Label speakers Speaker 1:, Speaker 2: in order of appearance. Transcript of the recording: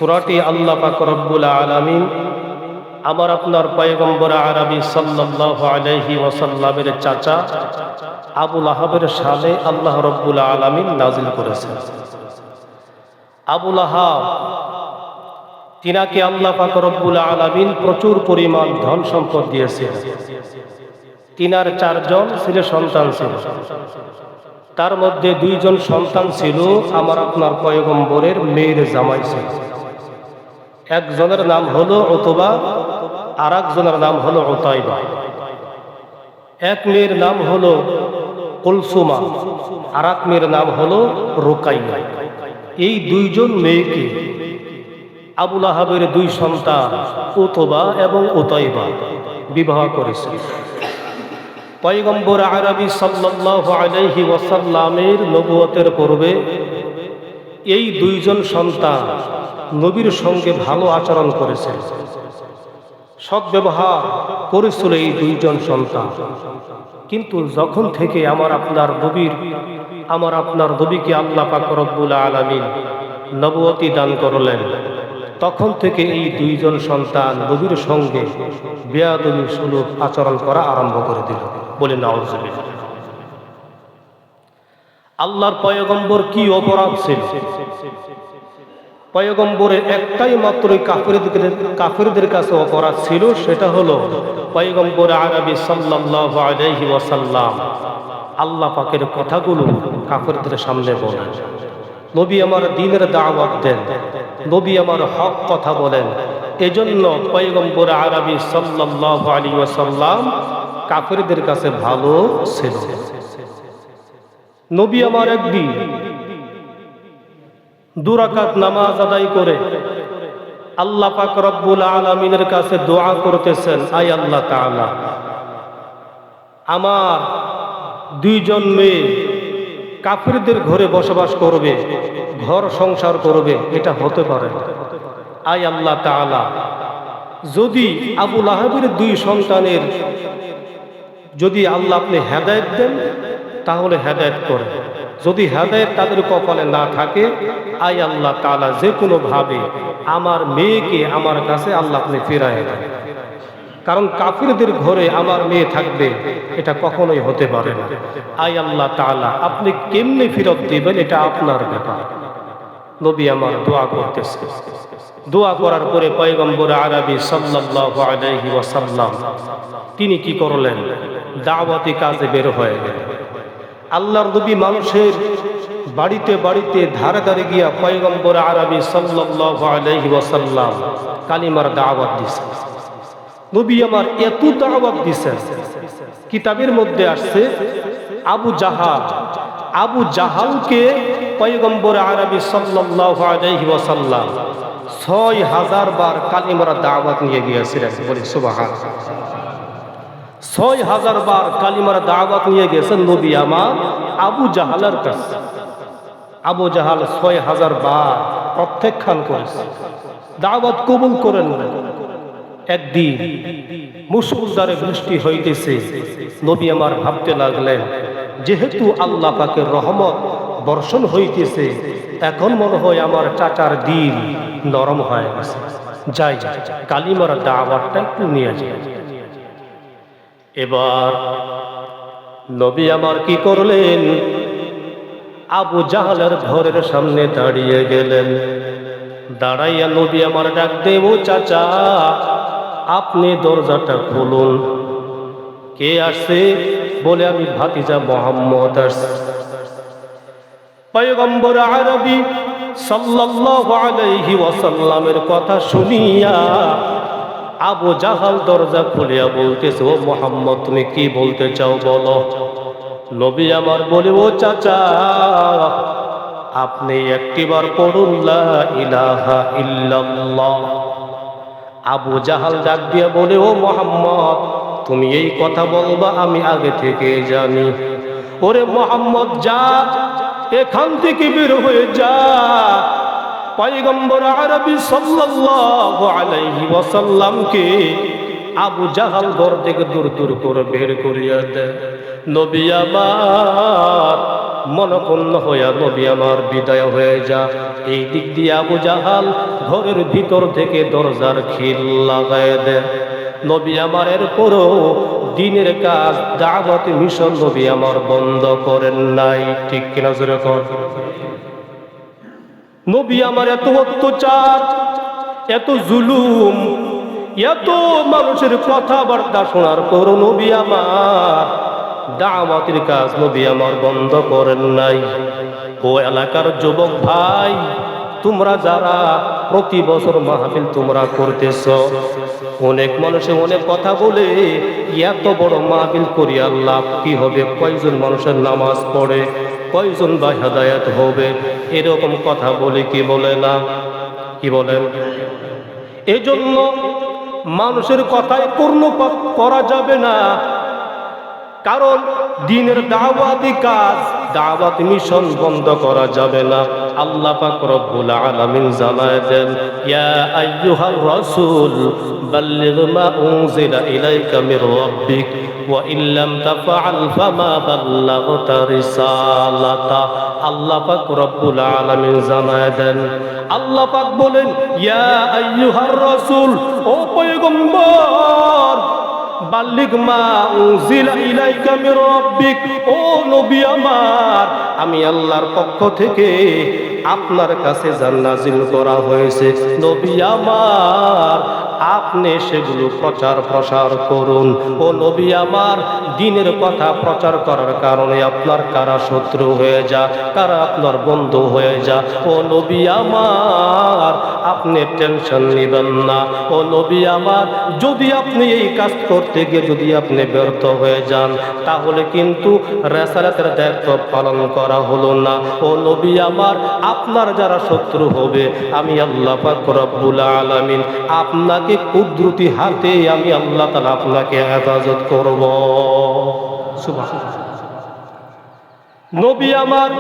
Speaker 1: সূরাটি আল্লাহ পাক রব্বুল আলামিন আমার আপনার পয়গম্বর আরবি সাল্লাল্লাহু আলাইহি ওয়াসাল্লামের চাচা আবু লাহাবের শানে আল্লাহ রব্বুল আলামিন নাজিল করেছেন। আবু লাহাব তিনাকে আল্লাহ পাক রব্বুল আলামিন প্রচুর পরিমাণ ধন সম্পদ দিয়েছেন। তিনার 4 জন ছেলে সন্তান ছিল, তার মধ্যে 2 জন সন্তান ছিল আমার আপনার পয়গম্বরের মেয়ের জামাই ছিল। একজনের নাম হলো উতবা, আর একজনের নাম হলো উতাইবা। এক মেয়ের নাম হলো কুলসুমা, আর এক মেয়ের নাম হলো রুকাইয়া। এই 2 জন মেয়েকে আবু লাহাবের 2 সন্তান উতবা এবং উতাইবা বিবাহ করেছে। পয়গম্বর আরবি সাল্লাল্লাহু আলাইহি ওয়াসাল্লামের নবুয়তের পূর্বে এই 2 জন সন্তান নবীর সঙ্গে ভালো আচরণ করেছে, সদ্ব্যবহার করেছিল এই 2 জন সন্তান। কিন্তু যখন থেকে আমার আপনার নবীকে আল্লাহ পাক রব্বুল আলামিন নবুয়তি দান করলেন, তখন থেকে এই 2 জন সন্তান নবীর সঙ্গে বেয়াদবি সুলুক আচরণ করা আরম্ভ করে দিল। বলে নাউজুবিল্লাহ। আল্লাহর পয়গম্বর কি অপরাধ ছিল? পয়গম্বরের একটাই মাত্র কাফেরদের কাছে অপরাধ ছিল, সেটা হলো পয়গম্বর আরবি সাল্লাল্লাহু আলাইহি ওয়াসাল্লাম আল্লাহ পাকের কথাগুলো কাফেরদের সামনে বলেন। নবী আমার দ্বীনের দাওয়াত দেন, নবী আমার হক কথা বলেন। এজন্য পয়গম্বর আরবি সাল্লাল্লাহু আলাইহি ওয়াসাল্লাম কাফেরদের কাছে ভালো ছিল। নবী আমার একদিন 2 রাকাত নামাজ আদায় করে আল্লাহ পাক রব্বুল আলামিনের কাছে দোয়া করতেছেন, আয় আল্লাহ তাআলা, আমার 2 জন মেয়ে কাফেরদের ঘরে বসবাস করবে, ঘর সংসার করবে, এটা হতে পারে না। আয় আল্লাহ তাআলা, যদি আবু লাহাবের 2 সন্তানের যদি আল্লাহ আপনি হেদায়েত দেন তাহলে হেদায়েত করেন, যদি হেদায়েত তাদের কপালে না থাকে, আয় আল্লাহ তাআলা যে কোনো ভাবে আমার মেয়েকে আমার কাছে আল্লাহ আপনি ফিরায় দেন। কারণ কাফিরদের ঘরে আমার মেয়ে থাকবে এটা কখনোই হতে পারে না। আয় আল্লাহ তাআলা, আপনি কেমনে ফেরত দিবেন এটা আপনার ব্যাপার। নবী আমার দোয়া করতেছে। দোয়া করার পরে পয়গম্বর আরবি সাল্লাল্লাহু আলাইহি ওয়াসাল্লাম তিনি কি করলেন? দাওয়াতি কাজে বের হয়ে গেলেন। আল্লাহর নবী মানুষের বাড়িতে বাড়িতে ধারে ধারে গিয়া পয়গম্বর আরবি সাল্লাল্লাহু আলাইহি ওয়াসাল্লাম কালিমার দাওয়াত দিয়েছেন। নবী আমার এত দাওয়াত দিয়েছেন, কিতাবের মধ্যে আসছে আবু জাহালকে পয়গম্বর আরবি সাল্লাল্লাহু আলাইহি ওয়াসাল্লাম 6000 বার কালিমার দাওয়াত নিয়ে গিয়েছিলেন। বলি সুবহানাল্লাহ। 6000 বার কালিমার দাওয়াত নিয়ে গেছেন নবী আমার আবু জাহালের কাছে। আবু জাহাল 6000 বার প্রত্যাখ্যান করেছে, দাওয়াত কবুল করেন না। একদিন মুষলধারে বৃষ্টি হইতেছে, নবী আমার ভাবতে লাগলেন, যেহেতু আল্লাহ পাকের রহমত বর্ষণ হইতেছে, এখন মনে হয় আমার চাচার দিল নরম হয়ে গেছে, যাই কালিমার দাওয়াতটা একটু নিয়ে যাই। এবার নবী আমার কি করলেন? আবু জাহালের ঘরের সামনে দাঁড়িয়ে গেলেন। দাঁড়াইয়া নবী আমার ডাক দে, ও চাচা, আপনি দরজাটা খুলুন। কে আসছে? বলে, আমি ভাতিজা মুহাম্মদ আসছে। পয়গম্বর আরবি সাল্লাল্লাহু আলাইহি ওয়াসাল্লামের কথা শুনিয়া আবু জাহাল দরজা খুলিয়া বলতেছে, ও মুহাম্মদ, তুমি কি বলতে চাও বলো। নবী আমার বলে, ও চাচা, আপনি একটিবার পড়ুন লা ইলাহা ইল্লাল্লাহ। আবু জাহাল ডাক দিয়া বলে, ও মুহাম্মদ, তুমি এই কথা বলবা আমি আগে থেকে জানি। ওরে মুহাম্মদ, যা এখান থেকে বের হয়ে যা। পয়গম্বর আরবি সাল্লাল্লাহু আলাইহি ওয়াসাল্লামকে আবু জাহাল ঘর থেকে দূর দূর করে বের করিয়া দেয়। নবী আমার মনক্ষুণ্ণ হইয়া নবী আমার বিদায় হয়ে যা। এই দিক দিয়ে আবু জাহাল ঘরের ভিতর থেকে দরজার খিল লাগায় দেয়। নবী আমার এরপরও দিনের কাজ দাওয়াত মিশন নবী আমার বন্ধ করেন নাই। ঠিক কিনা জোরে কর। নবী আমার এত অত্যাচার, এত জুলুম, এত মানুষের কথাবার্তা শোনার পর নবী আমার দাওয়াতের কাজ নবী আমার বন্ধ করেন নাই। ও এলাকার যুবক ভাই, তোমরা যারা প্রতি বছর মাহফিল তোমরা করতেছ, অনেক মানুষে অনেক কথা বলে এত বড় মাহফিল করি আল্লাহ কি হবে, কয়জন মানুষের নামাজ পড়ে, কয়জন বা হেদায়েত হবে, এরকম কথা বলে কি বলে না, কি বলেন? এজন্য মানুষের কথায় কর্ণপাত করা যাবে না, কারণ দ্বীনের দাওয়াতি কাজ দাওয়াত মিশন বন্ধ করা যাবে না। আল্লাহ পাক রব্বুল আলামিন জানায় দেন, ইয়া আইয়ুহার রাসূল বাল্লিগ মা উনজিলা ইলাইকা মির রাব্বিক ওয়া ইল্লাম তাফআল ফামা বাল্লাগতা রিসালাতা। আল্লাহ পাক রব্বুল আলামিন জানায় দেন, আল্লাহ পাক বলেন, ইয়া আইয়ুহার রাসূল, ও পয়গম্বর, বাল্লিগ মা উনজিলা ইলাইকা মির রাব্বিক, ও নবী আমার, আমি আল্লাহর পক্ষ থেকে আপনার কাছে যা নাজিল করা হয়েছে নবী আমার, আপনি সেগুলো প্রচার প্রসার করুন। ও নবী আমার, দ্বীনের কথা প্রচার করার কারণে আপনার কারা শত্রু হয়ে যা, কারা আপনার বন্ধু হয়ে যা, ও নবী আমার আপনি টেনশন নেবেন না। ও নবী আমার, যদি আপনি এই কাজ করতে গিয়ে যদি আপনি ব্যর্থ হয়ে যান, তাহলে কিন্তু রিসালাতের দায়িত্ব পালন করা হলো না। ও নবী আমার, আপনার যারা শত্রু হবে আমি আল্লাহ পাক রব্বুল আলামিন আপনাকে কুদরতি হাতে আমি আল্লাহ তাআলা আপনাকে হেফাজত করব। সুবহানাল্লাহ। নবী আমার